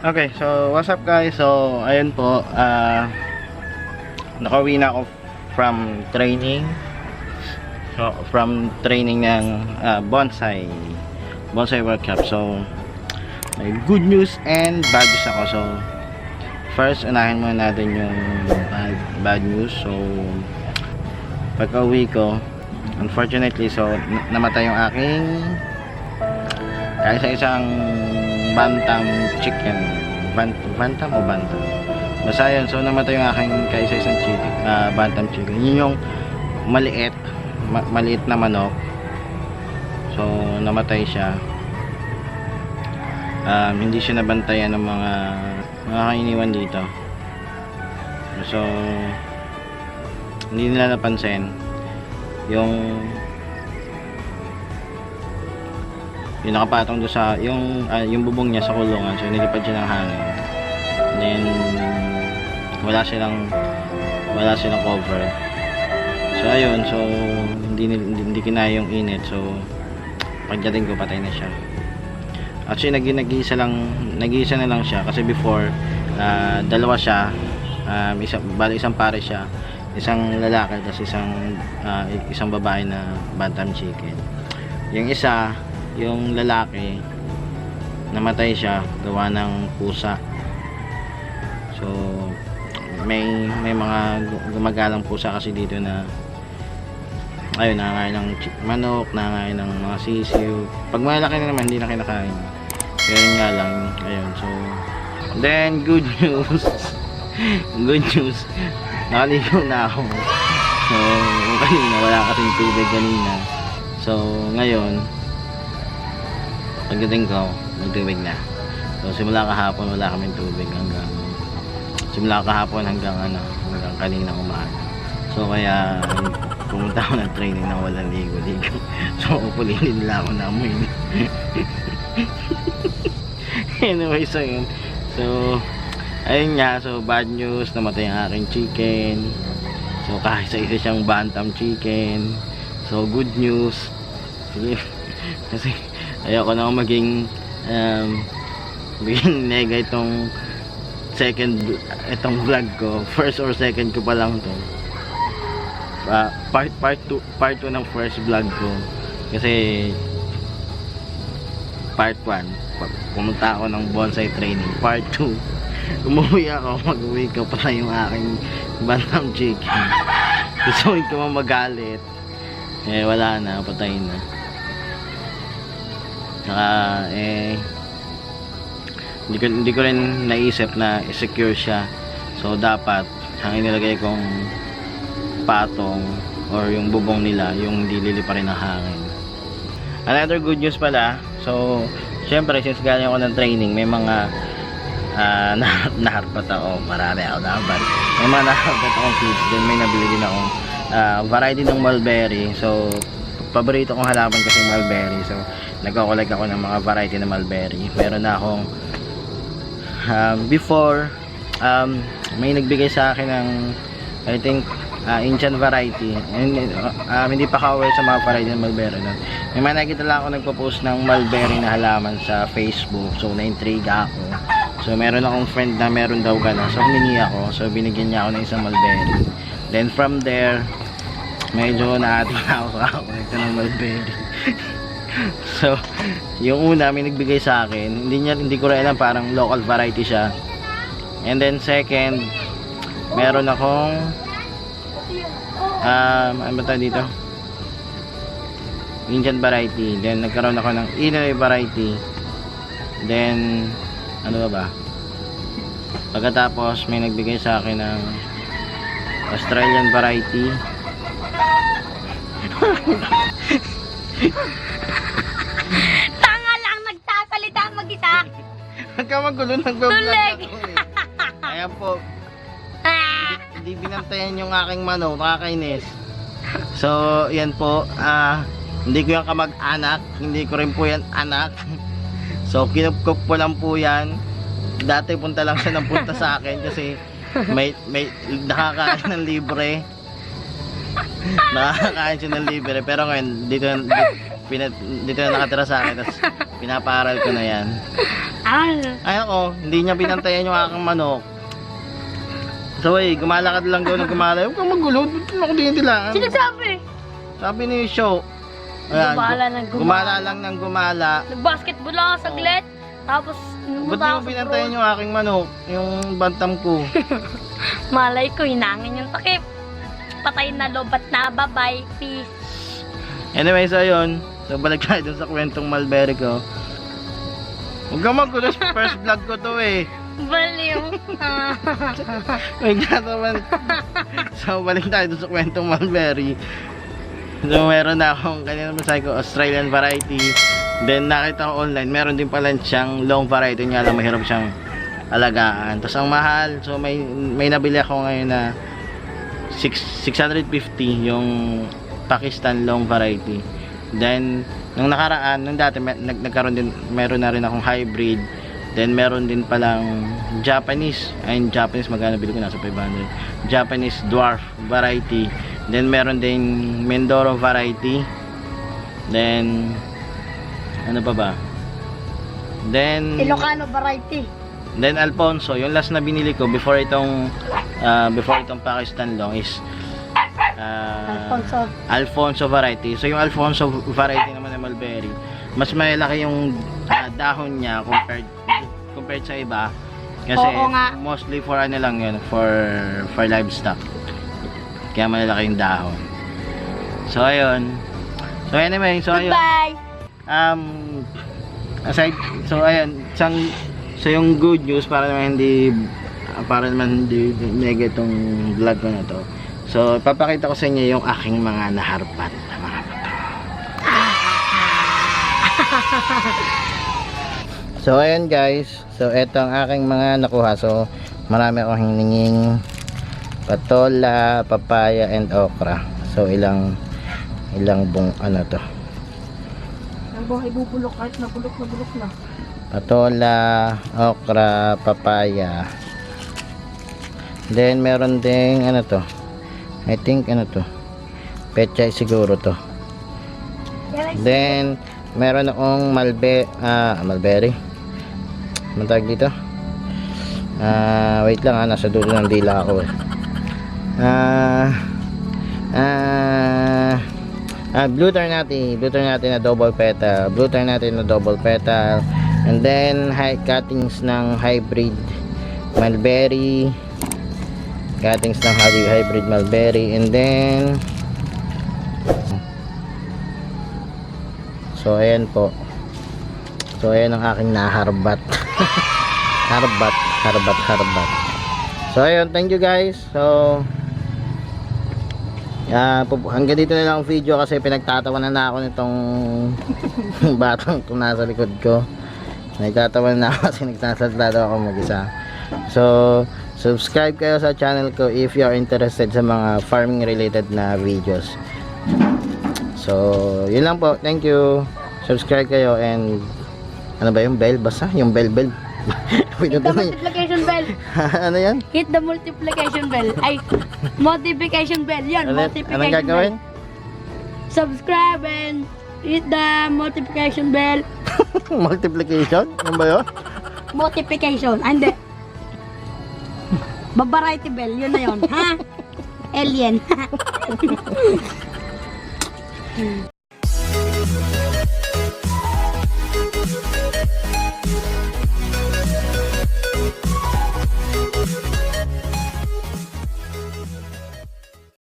Okay, so what's up guys? So ayun po, nakauwi na ako from training. So from training ng bonsai workshop. So may good news and bad news ako. So first, unahin muna natin yung bad news. So pagka-uwi ko, unfortunately, so namatay yung aking isang bantam chicken. Bantam o bantam? Basta yun, so namatay yung aking kaisa-isang chicken, bantam chicken. Yun yung maliit na manok. So namatay siya. Hindi siya nabantayan ng mga kainiwan dito. So hindi nila napansin yung nakapatong doon sa yung bubong niya sa kulungan. So nilipad siya ng hangin. And then wala silang cover. So ayun, so hindi kinaya yung init. So pagdating ko, patay na siya. Actually nag-iisa na lang siya kasi before dalawa siya, isang pare siya, isang lalaki tapos isang babae na bantam chicken. Yung isa, yung lalaki, namatay siya gawa ng pusa. So may mga gumagalang pusa kasi dito na ayun, nangangain ng manok, nangangain ng mga sisiw. Pag malaki na naman, hindi na kinakain. Pero yun nga lang, ayun. So then good news nakaligo na ako. So kanina wala kasing tubig kanina. So ngayon pagdating ko, nagtubig na. So simula kahapon wala kaming tubig hanggang kanina umaga. So kaya pumunta ako ng training na walang ligo-ligo. So upulinin nila ako na amoy. Anyway, so yun. So ayun nga, so bad news, namatay ang aking chicken. So kahit sa isa siyang bantam chicken. So good news. Kasi ayoko na maging nega itong vlog ko. First or second ko pa lang to. Part 2 ng first vlog ko. Kasi part 1 pumunta ako ng bonsai training. Part 2 umuwi ako, mag-uwi ko pala yung aking bantam chicken. Gusto ko magalit, wala na, patay na. Saka hindi ko rin naisip na i-secure siya. So dapat ang inilagay kong patong or yung bubong nila, yung hindi liliparin ng hangin. Another good news pala, so syempre since galing ako ng training, may mga naharpat ako, marami ako naharpat. May mga naharpat akong seeds, then may nabili din akong variety ng mulberry. So paborito kong halaman kasi mulberry. So nagko-collect ako ng mga variety ng mulberry. Meron na akong before may nagbigay sa akin ng I think Indian variety, and hindi pa ka-aware sa mga variety ng mulberry nun. May mga nakita lang ako nagpo-post ng mulberry na halaman sa Facebook. So na-intriga ako. So meron akong friend na meron daw gano'n. So humingi ako. So binigyan niya ako ng isang mulberry. Then from there, medyo naating ako kakakolekta ng mulberry. So yung una may nagbigay sa akin, hindi ko rin alam, parang local variety siya. And then second, meron akong ano ba tayo dito, Indian variety. Then nagkaroon ako ng Illinois variety. Then ano ba, pagkatapos may nagbigay sa akin ng Australian variety. Tanga lang, nagsasalita ang mag-isa. Huwag ka magulo, nag-vlog ako Ayan po, hindi binantayan yung aking manok, nakakainis. So yan po, hindi ko yan kamag-anak, hindi ko rin po yan anak. So kinupkup po lang po yan. Dati punta lang siya ng punta sa akin kasi may nakakain ng libre. Nakakain siya ng libre, pero ngayon dito na nakatira sa akin, tapos Pinaparal ko na yan. Ay ako, hindi niya pinantayan yung aking manok. So gumalakad lang daw ng gumala. Huwag kang magulo, ba't ako dinidilaan? Sino sabi? Sabi ni Show. Ayan, Gumala ng gumala. gumala lang ng gumala. Nag-basketball ako saglit. Tapos, Ba't di mo pinantayan yung aking manok? Yung bantam ko. malay ko, hinangin yung takip. Patay na lobat na, bye-bye, peace. Anyway, so ayun. So balik tayo dun sa kwentong Mulberry ko. Huwag kang magulo, first vlog ko to eh. Baliw. Wait naman. So balik tayo dun sa kwentong Mulberry. So meron na akong kanina masahe ko Australian variety. Then nakita ko online, meron din pala siyang long variety. Nga lang mahirap siyang alagaan. Tapos ang mahal. So may nabili ako ngayon na 650 yung Pakistan long variety. Then nung nakaraan, nung dati nagkaroon din, meron na rin akong hybrid. Then meron din palang Japanese. Ayun, Japanese magkano bili ko, nasa 500. Japanese dwarf variety. Then meron din Mindoro variety. Then ano pa ba? Then Ilocano variety. Then Alfonso, yung last na binili ko before itong Pakistan long is Alfonso variety. So yung Alfonso variety naman ng Mulberry, mas malaki yung dahon niya compared sa iba. Kasi Oo nga. mostly for ano lang yun, for livestock. Kaya malalaki yung dahon. So ayun. So anyway, so ayun. Goodbye. Aside, so ayun, so yung good news para naman hindi nega itong vlog ko na to. So ipapakita ko sa inyo yung aking mga naharpat na mga bato. So ayun guys, so eto ang aking mga nakuha. So marami akong hininging patola, papaya and okra. So ilang ano to? Ang buhay bubulok kahit nabulok na. Patola, okra, papaya. Then meron ding ano to? I think ano to? Pechay siguro to. Then meron akong mulberry. Anong tawag dito? Wait lang nasa dulo ng dila ako. Blue Ternate na double petal. And then high cuttings ng hybrid mulberry. And then so ayan po. So ayan ang aking naharbat. harbat. So ayun, thank you guys. So hanggang dito na lang ang video kasi pinagtatawanan na ako nitong batang kung nasa likod ko. Nagtatawanan na ako kasi nagsasalita ako mag-isa. So subscribe kayo sa channel ko if you are interested sa mga farming related na videos. So yun lang po, thank you. Subscribe kayo and ano ba yung bell? Basta yung bell. Hit the multiplication bell. Ano yan? Hit the multiplication bell. Ay, multiplication bell. Yan, Anong multiplication gagawin? bell. Subscribe and hit the multiplication bell. Multiplication? Ano ba yun? Multiplication. Hindi. Variety bell. Yun na yun. Ha? Alien.